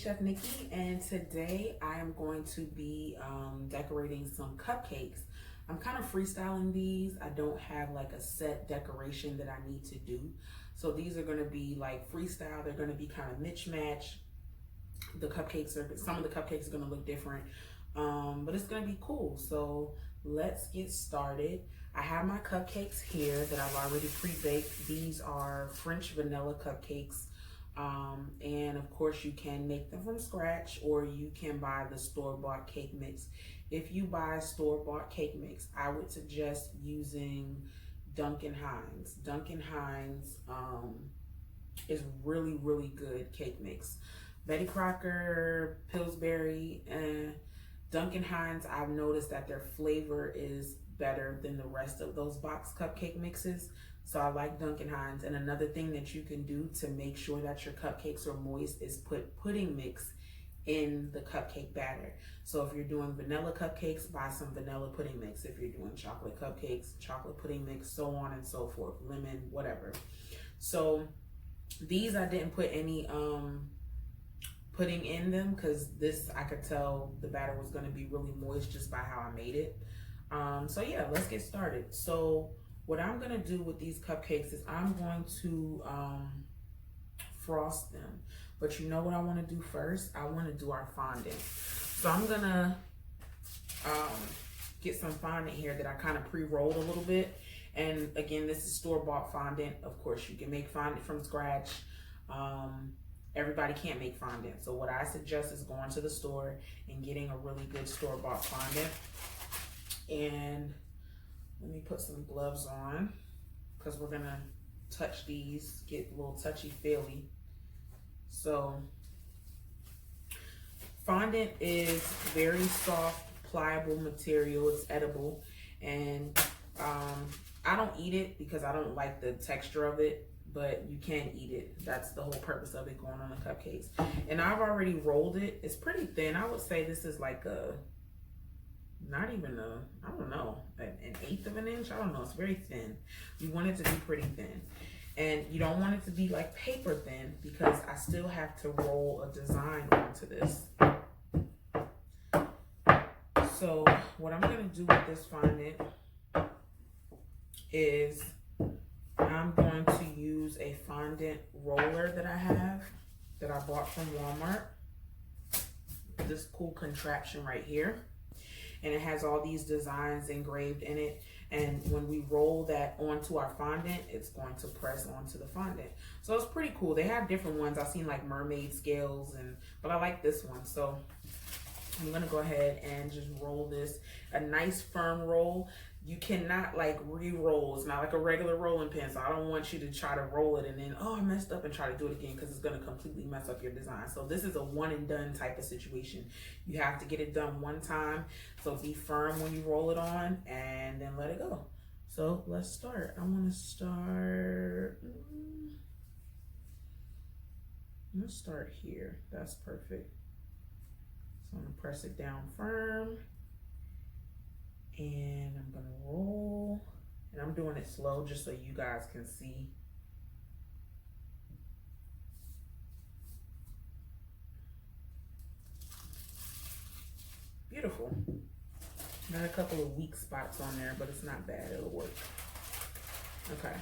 Chef Nikki, and today I am going to be decorating some cupcakes. I'm kind of freestyling these. I don't have like a set decoration that I need to do. So these are going to be like freestyle. They're going to be kind of mismatch. Some of the cupcakes are going to look different, but it's going to be cool. So let's get started. I have my cupcakes here that I've already pre-baked. These are French vanilla cupcakes. And of course you can make them from scratch, or you can buy the store-bought cake mix. If you buy store-bought cake mix, I would suggest using Duncan Hines. Duncan Hines is really, really good cake mix. Betty Crocker, Pillsbury, and Duncan Hines, I've noticed that their flavor is better than the rest of those box cupcake mixes. So I like Duncan Hines. And another thing that you can do to make sure that your cupcakes are moist is put pudding mix in the cupcake batter. So if you're doing vanilla cupcakes, buy some vanilla pudding mix. If you're doing chocolate cupcakes, chocolate pudding mix, so on and so forth, lemon, whatever. So these I didn't put any pudding in them because this, I could tell the batter was going to be really moist just by how I made it. So yeah, let's get started. So what I'm going to do with these cupcakes is I'm going to frost them. But you know what I want to do first? I want to do our fondant. So I'm going to get some fondant here that I kind of pre-rolled a little bit. And again, this is store-bought fondant. Of course, you can make fondant from scratch. Everybody can't make fondant. So what I suggest is going to the store and getting a really good store-bought fondant. And let me put some gloves on because we're gonna touch these, get a little touchy-feely. So fondant is very soft, pliable material. It's edible, and I don't eat it because I don't like the texture of it, but you can eat it. That's the whole purpose of it going on the cupcakes. And I've already rolled it. It's pretty thin. I would say this is like not even I don't know, an eighth of an inch. I don't know. It's very thin. You want it to be pretty thin. And you don't want it to be like paper thin because I still have to roll a design onto this. So what I'm going to do with this fondant is I'm going to use a fondant roller that I have, that I bought from Walmart. This cool contraption right here. And it has all these designs engraved in it. And when we roll that onto our fondant, it's going to press onto the fondant. So it's pretty cool. They have different ones. I've seen like mermaid scales, but I like this one. So I'm gonna go ahead and just roll this, a nice firm roll. You cannot like re-roll. It's not like a regular rolling pin. So I don't want you to try to roll it and then, oh, I messed up, and try to do it again, because it's gonna completely mess up your design. So this is a one and done type of situation. You have to get it done one time. So be firm when you roll it on and then let it go. So let's start. I'm gonna start here. That's perfect. So I'm gonna press it down firm. And I'm gonna roll, and I'm doing it slow just so you guys can see. Beautiful. Got a couple of weak spots on there, but it's not bad, it'll work. Okay,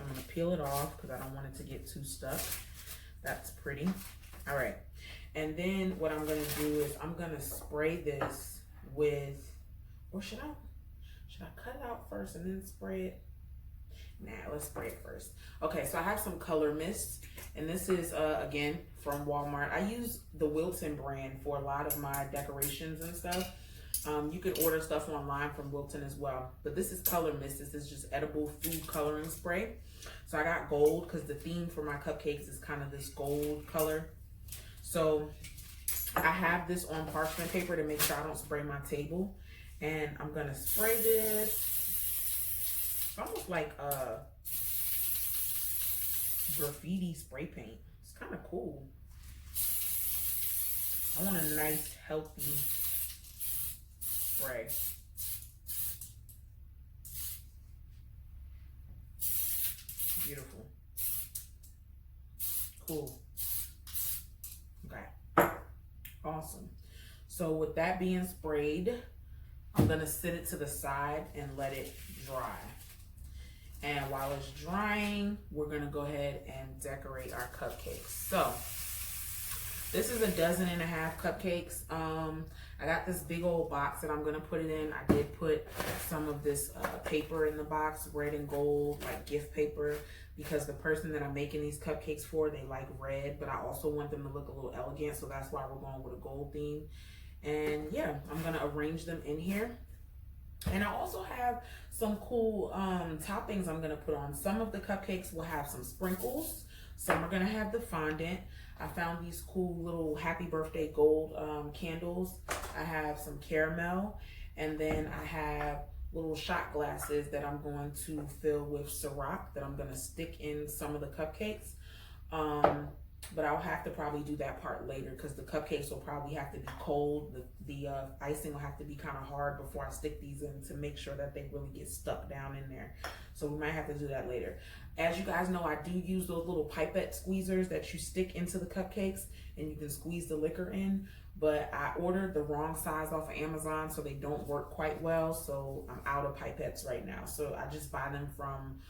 I'm gonna peel it off because I don't want it to get too stuck. That's pretty. All right, and then what I'm gonna do is I'm gonna spray this with, or should I cut it out first and then spray it? Nah, let's spray it first. Okay, so I have some color mist, and this is again from Walmart. I use the Wilton brand for a lot of my decorations and stuff. You can order stuff online from Wilton as well, but this is color mist. This is just edible food coloring spray. So I got gold because the theme for my cupcakes is kind of this gold color. So I have this on parchment paper to make sure I don't spray my table. And I'm gonna spray this. It's almost like graffiti spray paint. It's kind of cool. I want a nice, healthy spray. Beautiful. Cool. Okay. So with that being sprayed, I'm gonna sit it to the side and let it dry. And while it's drying, we're gonna go ahead and decorate our cupcakes. So this is 1.5 dozen cupcakes. I got this big old box that I'm gonna put it in. I did put some of this paper in the box, red and gold, like gift paper, because the person that I'm making these cupcakes for, they like red, but I also want them to look a little elegant, so that's why we're going with a gold theme. And yeah, I'm gonna arrange them in here. And I also have some cool toppings I'm gonna put on. Some of the cupcakes will have some sprinkles. Some are gonna have the fondant. I found these cool little happy birthday gold candles. I have some caramel, and then I have little shot glasses that I'm going to fill with Ciroc that I'm gonna stick in some of the cupcakes. But I'll have to probably do that part later because the cupcakes will probably have to be cold. The icing will have to be kind of hard before I stick these in to make sure that they really get stuck down in there. So we might have to do that later. As you guys know, I do use those little pipette squeezers that you stick into the cupcakes and you can squeeze the liquor in. But I ordered the wrong size off of Amazon, so they don't work quite well. So I'm out of pipettes right now. So I just buy them from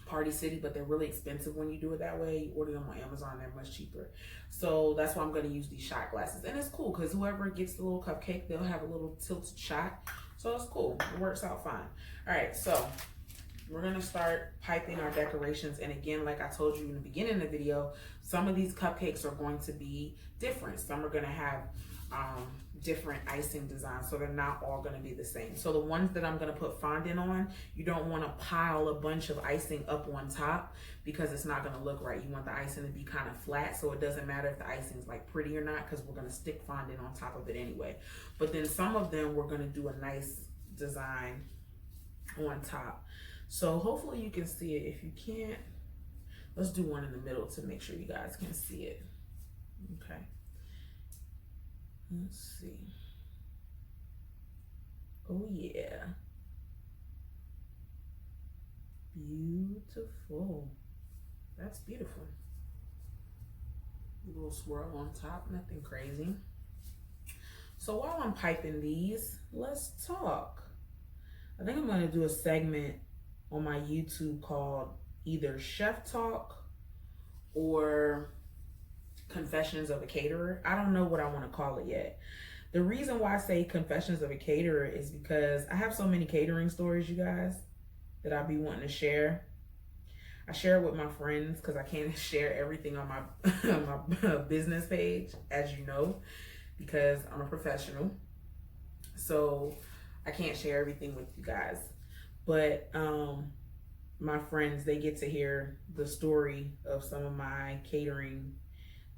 Party City, but they're really expensive when you do it that way. You order them on Amazon, they're much cheaper. So that's why I'm going to use these shot glasses. And it's cool because whoever gets the little cupcake, they'll have a little tilted shot. So it's cool. It works out fine. All right, so we're going to start piping our decorations. And again, like I told you in the beginning of the video, some of these cupcakes are going to be different. Some are going to have different icing designs, so they're not all going to be the same. So the ones that I'm going to put fondant on, you don't want to pile a bunch of icing up on top because it's not going to look right. You want the icing to be kind of flat, so it doesn't matter if the icing is like pretty or not because we're going to stick fondant on top of it anyway. But then some of them we're going to do a nice design on top. So hopefully you can see it. If you can't, let's do one in the middle to make sure you guys can see it. Okay. Let's see. Oh yeah. Beautiful. That's beautiful. A little swirl on top, nothing crazy. So while I'm piping these, let's talk. I think I'm going to do a segment on my YouTube called either Chef Talk or Confessions of a Caterer. I don't know what I want to call it yet. The reason why I say Confessions of a Caterer is because I have so many catering stories, you guys, that I'll be wanting to share. I share it with my friends because I can't share everything on my business page, as you know, because I'm a professional. So I can't share everything with you guys. But my friends, they get to hear the story of some of my catering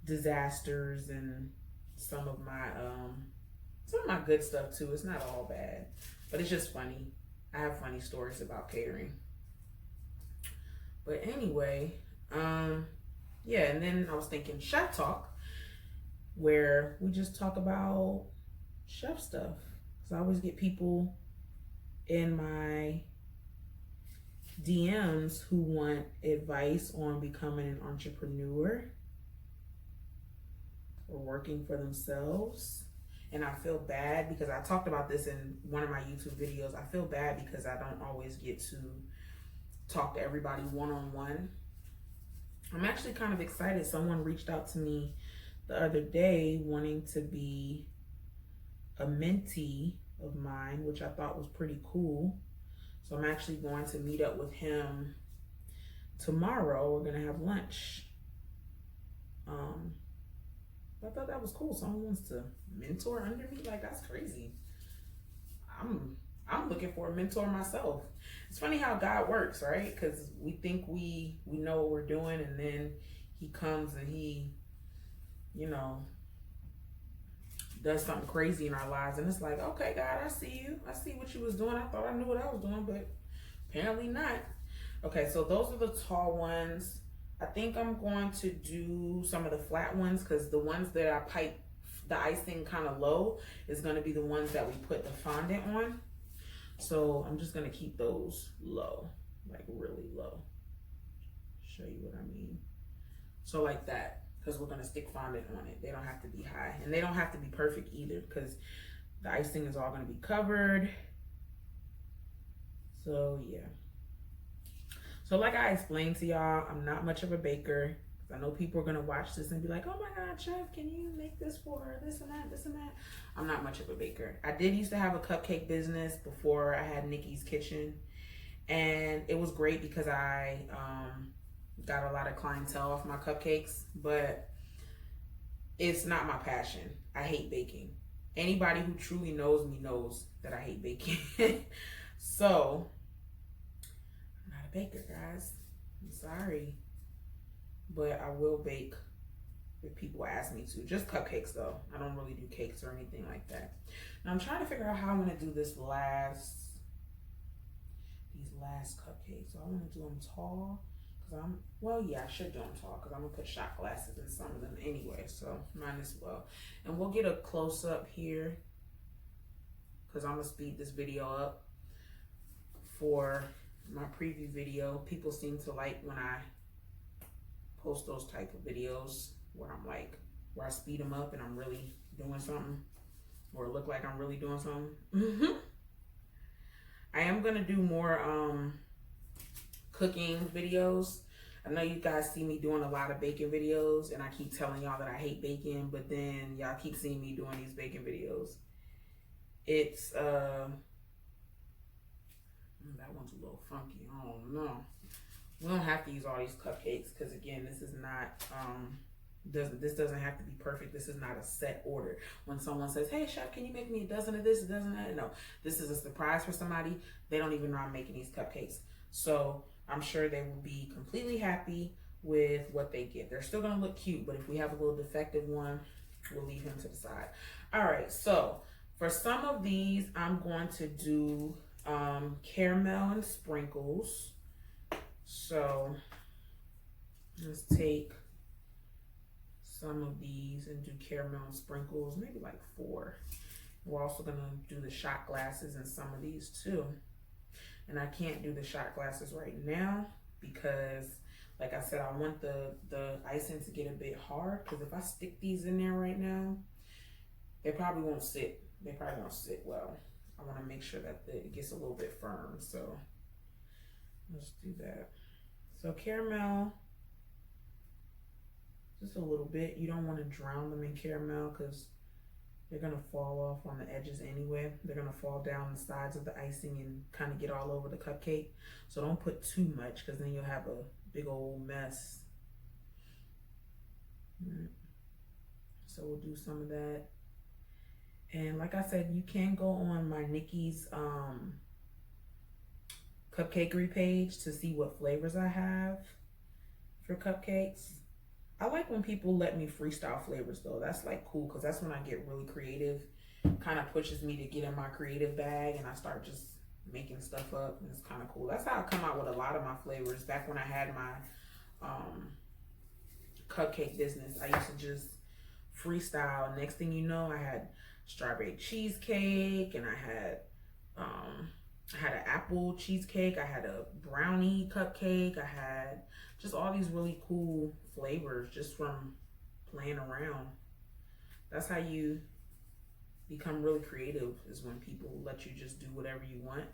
disasters and some of my good stuff too. It's not all bad, but it's just funny. I have funny stories about catering. But anyway, yeah, and then I was thinking Chef Talk, where we just talk about chef stuff. Because I always get people in my DMs who want advice on becoming an entrepreneur or working for themselves. And I feel bad because I talked about this in one of my YouTube videos. I feel bad because I don't always get to talk to everybody one-on-one. I'm actually kind of excited. Someone reached out to me the other day wanting to be a mentee of mine, which I thought was pretty cool. So I'm actually going to meet up with him tomorrow. We're gonna have lunch. I thought that was cool. Someone wants to mentor under me. Like, that's crazy. I'm looking for a mentor myself. It's funny how God works, right? Because we think we know what we're doing, and then he comes and he, you know, does something crazy in our lives, and it's like, okay, God, I see you. I see what you was doing. I thought I knew what I was doing, but apparently not. Okay, so those are the tall ones. I think I'm going to do some of the flat ones because the ones that I pipe the icing kind of low is going to be the ones that we put the fondant on. So I'm just going to keep those low, like really low. Show you what I mean. So like that. because we're gonna stick fondant on it. They don't have to be high, and they don't have to be perfect either, because the icing is all gonna be covered. So yeah. So like I explained to y'all, I'm not much of a baker. I know people are gonna watch this and be like, oh my God, chef, can you make this for her? This and that, this and that. I'm not much of a baker. I did used to have a cupcake business before I had Nikki's Kitchen. And it was great because I got a lot of clientele off my cupcakes, but it's not my passion. I hate baking. Anybody who truly knows me knows that I hate baking. So, I'm not a baker, guys. I'm sorry. But I will bake if people ask me to. Just cupcakes though. I don't really do cakes or anything like that. Now I'm trying to figure out how I'm gonna do these last cupcakes. So I want to do them tall. Well, yeah, I should do them tall because I'm gonna put shot glasses in some of them anyway. So might as well. And we'll get a close up here because I'm gonna speed this video up for my preview video. People seem to like when I post those type of videos where I'm like, where I speed them up and I'm really doing something, or look like I'm really doing something. I am gonna do more cooking videos. I know you guys see me doing a lot of baking videos, and I keep telling y'all that I hate baking, but then y'all keep seeing me doing these baking videos. It's that one's a little funky. I don't know. We don't have to use all these cupcakes because again, this is not this doesn't have to be perfect. This is not a set order. When someone says, hey chef, can you make me a dozen of this, a dozen of that? No, this is a surprise for somebody. They don't even know I'm making these cupcakes. So I'm sure they will be completely happy with what they get. They're still gonna look cute, but if we have a little defective one, we'll leave him to the side. All right, so for some of these, I'm going to do caramel and sprinkles. So let's take some of these and do caramel and sprinkles, maybe like 4. We're also gonna do the shot glasses in some of these too. And I can't do the shot glasses right now because, like I said, I want the icing to get a bit hard, because if I stick these in there right now, they probably won't sit. They probably won't sit well. I want to make sure that it gets a little bit firm. So let's do that. So caramel, just a little bit. You don't want to drown them in caramel because they're going to fall off on the edges anyway. They're going to fall down the sides of the icing and kind of get all over the cupcake. So don't put too much because then you'll have a big old mess. So we'll do some of that. And like I said, you can go on my Nikki's cupcakery page to see what flavors I have for cupcakes. I like when people let me freestyle flavors though. That's like cool because that's when I get really creative. Kind of pushes me to get in my creative bag and I start just making stuff up, and it's kind of cool. That's how I come out with a lot of my flavors. Back when I had my cupcake business, I used to just freestyle. Next thing you know, I had strawberry cheesecake, and I had an apple cheesecake, I had a brownie cupcake, I had just all these really cool flavors just from playing around. That's how you become really creative, is when people let you just do whatever you want.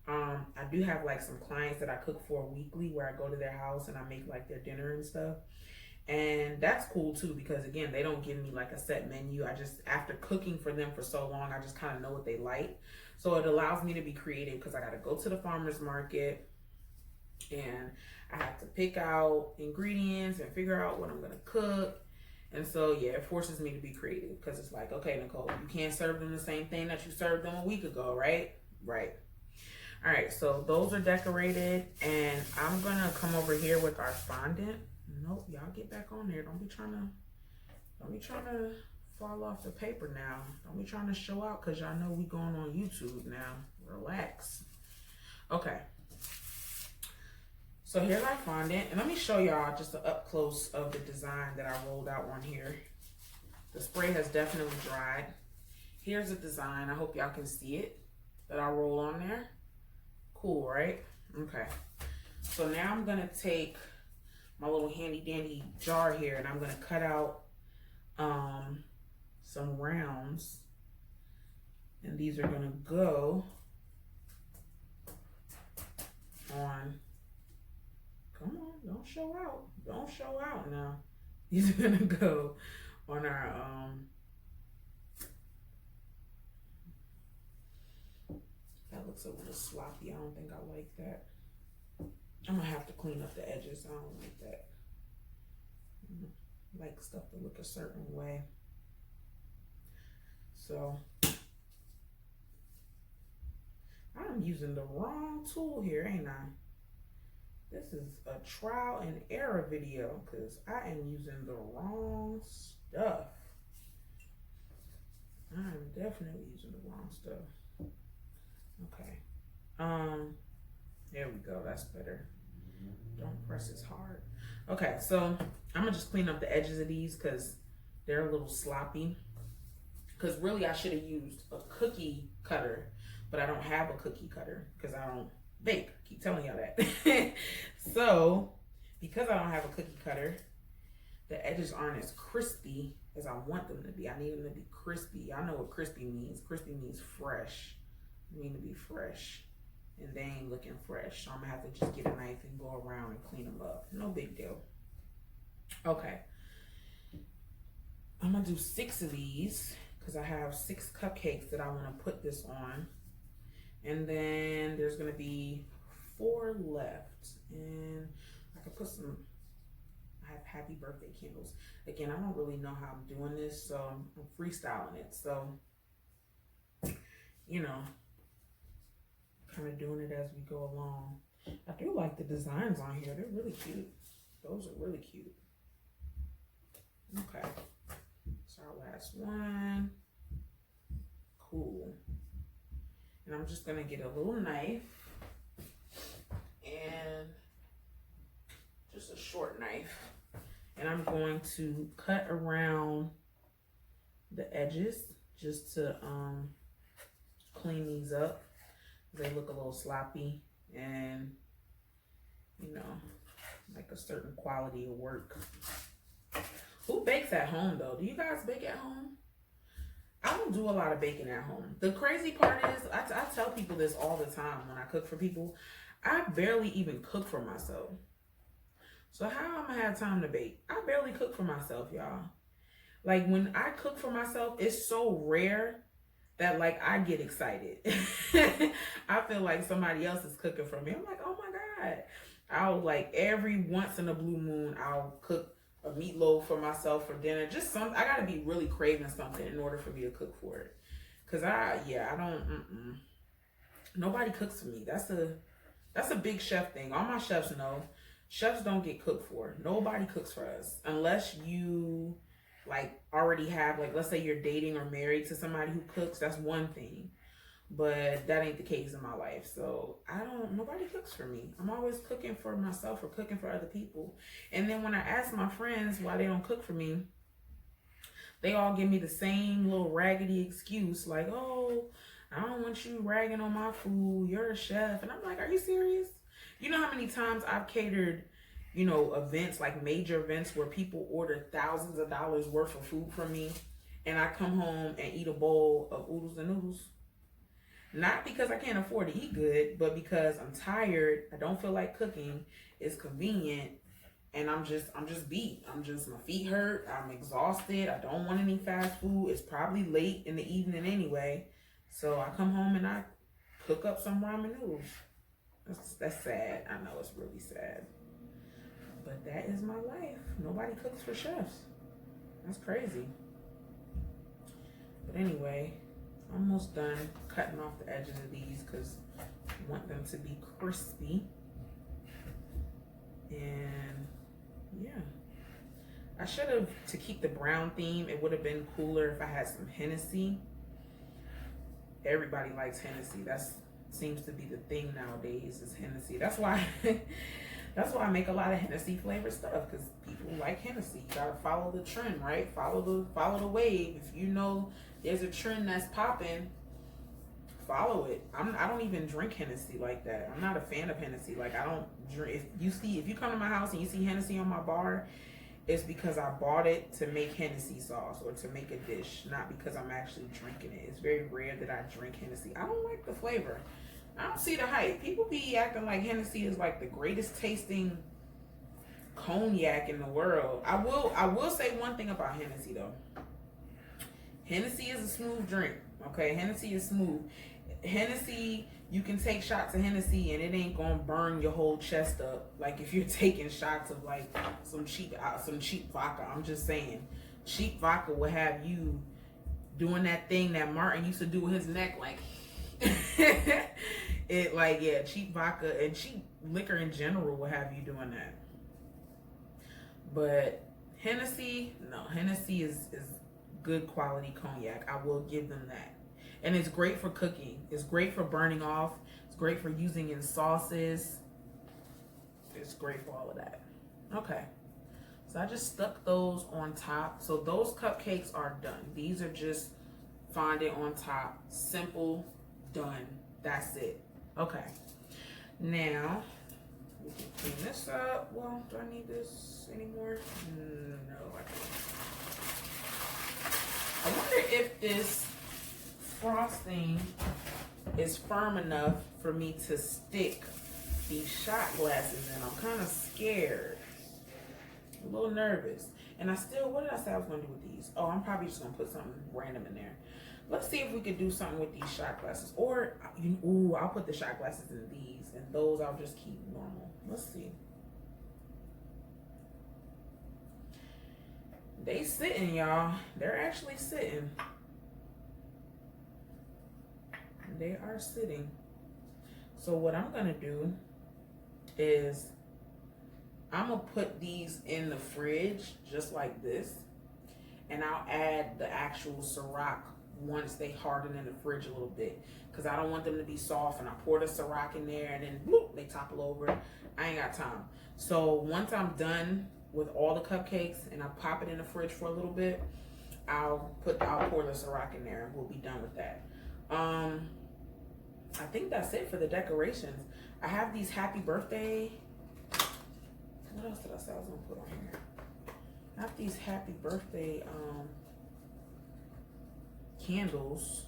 I do have like some clients that I cook for weekly where I go to their house and I make like their dinner and stuff. And that's cool too, because again, they don't give me like a set menu. I just, after cooking for them for so long, I just kind of know what they like. So it allows me to be creative because I got to go to the farmer's market and I have to pick out ingredients and figure out what I'm going to cook. And so, yeah, it forces me to be creative because it's like, okay, Nicole, you can't serve them the same thing that you served them a week ago, right? Right. All right, so those are decorated, and I'm going to come over here with our fondant. Nope, y'all get back on there. Don't be trying to fall off the paper now. Don't be trying to show out because y'all know we going on YouTube now. Relax. Okay. So here's our fondant, and let me show y'all just an up close of the design that I rolled out on here. The spray has definitely dried. Here's the design. I hope y'all can see it that I roll on there. Cool, right? Okay. So now I'm gonna take my little handy dandy jar here, and I'm gonna cut out some rounds, and these are gonna go on. Come on, don't show out. Don't show out now. These are gonna go on our that looks a little sloppy. I don't think I like that. I'm gonna have to clean up the edges. I don't like that. I like stuff to look a certain way. So I'm using the wrong tool here, ain't I? This is a trial and error video because I am using the wrong stuff. I'm definitely using the wrong stuff. Okay. There we go. That's better. Don't press as hard. Okay, so I'm gonna just clean up the edges of these because they're a little sloppy. Because really I should have used a cookie cutter, but I don't have a cookie cutter because I don't bake. I keep telling y'all that. So because I don't have a cookie cutter, the edges aren't as crispy as I want them to be. I need them to be crispy. I know what crispy means. Crispy means fresh. I need to be fresh. And they ain't looking fresh. So I'm gonna have to just get a knife and go around and clean them up. No big deal. Okay. I'm gonna do 6 of these because I have 6 cupcakes that I want to put this on. And then there's gonna be 4 left. And I could put some, I have happy birthday candles. Again, I don't really know how I'm doing this, so I'm freestyling it. So, you know, kind of doing it as we go along. I do like the designs on here. They're really cute. Those are really cute. Okay. So our last one. Cool. And I'm just gonna get a little knife and just a short knife. And I'm going to cut around the edges just to clean these up. They look a little sloppy and, you know, like a certain quality of work. Who bakes at home though? Do you guys bake at home? I don't do a lot of baking at home. The crazy part is, I tell people this all the time when I cook for people, I barely even cook for myself. So how am I gonna have time to bake? I barely cook for myself, y'all. Like when I cook for myself, it's so rare that like I get excited. I feel like somebody else is cooking for me. I'm like, oh my God. I'll like every once in a blue moon, I'll cook a meatloaf for myself for dinner. Just some, I gotta be really craving something in order for me to cook for it. Cause I don't, nobody cooks for me. That's a big chef thing. All my chefs know, chefs don't get cooked for. Nobody cooks for us unless you like already have, like, let's say you're dating or married to somebody who cooks. That's one thing, but that ain't the case in my life. So nobody cooks for me. I'm always cooking for myself or cooking for other people. And then when I ask my friends why they don't cook for me, they all give me the same little raggedy excuse, like, oh, I don't want you ragging on my food. You're a chef. And I'm like, are you serious? You know how many times I've catered, you know, events, like major events where people order thousands of dollars worth of food from me, and I come home and eat a bowl of oodles and noodles? Not because I can't afford to eat good, but because I'm tired, I don't feel like cooking, it's convenient, and I'm just beat. My feet hurt, I'm exhausted, I don't want any fast food. It's probably late in the evening anyway. So I come home and I cook up some ramen noodles. That's sad. I know it's really sad. But that is my life. Nobody cooks for chefs. That's crazy. But anyway, almost done cutting off the edges of these because I want them to be crispy. And yeah. I should have, to keep the brown theme, it would have been cooler if I had some Hennessy. Everybody likes Hennessy. That seems to be the thing nowadays, is Hennessy. That's why I make a lot of Hennessy flavored stuff, because people like Hennessy. You gotta follow the trend, right? Follow the wave. If you know there's a trend that's popping, follow it. I don't even drink Hennessy like that. I'm not a fan of Hennessy. Like, I don't drink. If you come to my house and you see Hennessy on my bar, it's because I bought it to make Hennessy sauce or to make a dish, not because I'm actually drinking it. It's very rare that I drink Hennessy. I don't like the flavor. I don't see the hype. People be acting like Hennessy is like the greatest tasting cognac in the world. I will say one thing about Hennessy though. Hennessy is a smooth drink. Okay, Hennessy is smooth. Hennessy, you can take shots of Hennessy and it ain't gonna burn your whole chest up like if you're taking shots of like some cheap vodka. I'm just saying, cheap vodka will have you doing that thing that Martin used to do with his neck, like it, like, yeah, cheap vodka and cheap liquor in general will have you doing that. But Hennessy, no, Hennessy is good quality cognac. I will give them that. And it's great for cooking. It's great for burning off. It's great for using in sauces. It's great for all of that. Okay. So I just stuck those on top. So those cupcakes are done. These are just fondant on top. Simple, done. That's it. Okay. Now, we can clean this up. Well, do I need this anymore? No, I don't. I wonder if this frosting is firm enough for me to stick these shot glasses in. I'm kind of scared. A little nervous. And what did I say I was going to do with these? Oh, I'm probably just going to put something random in there. Let's see if we could do something with these shot glasses. Or, I'll put the shot glasses in these. And those I'll just keep normal. Let's see. They sitting, y'all. They're actually sitting. They are sitting. So what I'm going to do is I'm going to put these in the fridge just like this. And I'll add the actual Ciroc once they harden in the fridge a little bit. Because I don't want them to be soft. And I pour the Ciroc in there and then bloop, they topple over. I ain't got time. So once I'm done with all the cupcakes and I pop it in the fridge for a little bit, I'll pour the Ciroc in there and we'll be done with that. I think that's it for the decorations. I have these happy birthday. What else did I say I was gonna put on here? I have these happy birthday candles,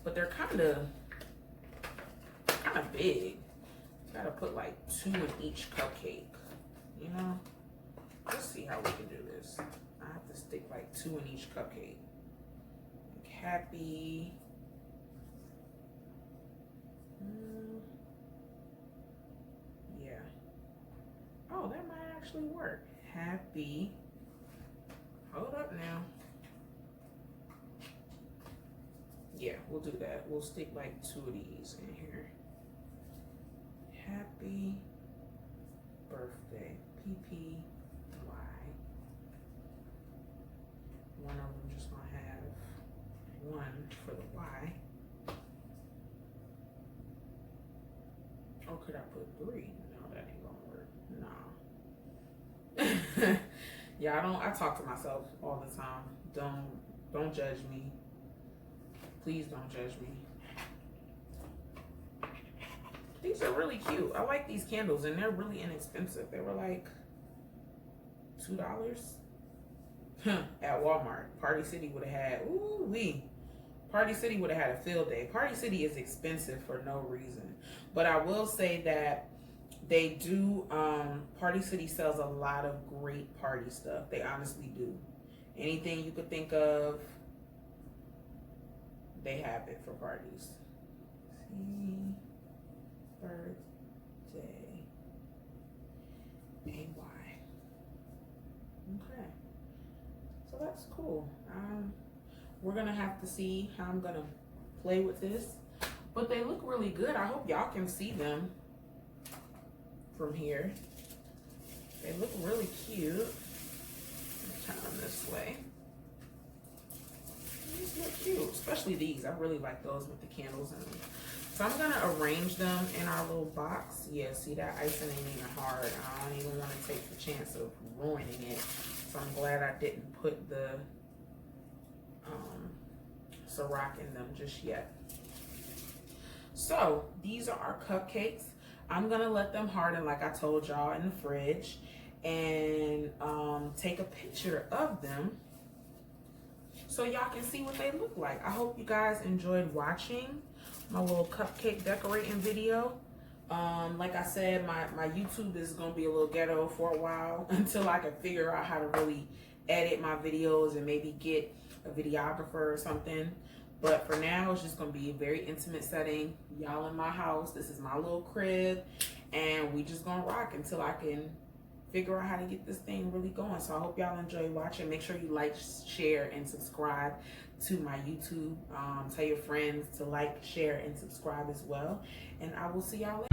but they're kind of big. Gotta put like 2 in each cupcake. You know, let's see how we can do this. I have to stick like 2 in each cupcake. Like happy. Yeah. Oh, that might actually work. Happy. Hold up now. Yeah, we'll do that. We'll stick like 2 of these in here. Happy birthday. PPY. One of them just gonna have 1 for the Y. Or could I put 3? No, that ain't gonna work. No. Yeah, I talk to myself all the time. Don't judge me. Please don't judge me. These are really cute. I like these candles and they're really inexpensive. They were like $2 at Walmart. Party City would have had, Party City would have had a field day. Party City is expensive for no reason. But I will say that they do, Party City sells a lot of great party stuff. They honestly do. Anything you could think of, they have it for parties. See, birthday, AY. Okay, so that's cool. We're gonna have to see how I'm gonna play with this, but they look really good. I hope y'all can see them from here. They look really cute. Turn them this way. These look cute, especially these. I really like those with the candles in them. So I'm gonna arrange them in our little box. Yeah, see that icing ain't even hard. I don't even want to take the chance of ruining it. So I'm glad I didn't put the Ciroc in them just yet. So these are our cupcakes. I'm gonna let them harden like I told y'all in the fridge, and take a picture of them so y'all can see what they look like. I hope you guys enjoyed watching my little cupcake decorating video. Like I said, my YouTube is gonna be a little ghetto for a while until I can figure out how to really edit my videos and maybe get a videographer or something. But for now, it's just gonna be a very intimate setting. Y'all in my house, this is my little crib, and we just gonna rock until I can figure out how to get this thing really going. So I hope y'all enjoy watching. Make sure you like, share, and subscribe to my YouTube. Tell your friends to like, share, and subscribe as well. And I will see y'all later.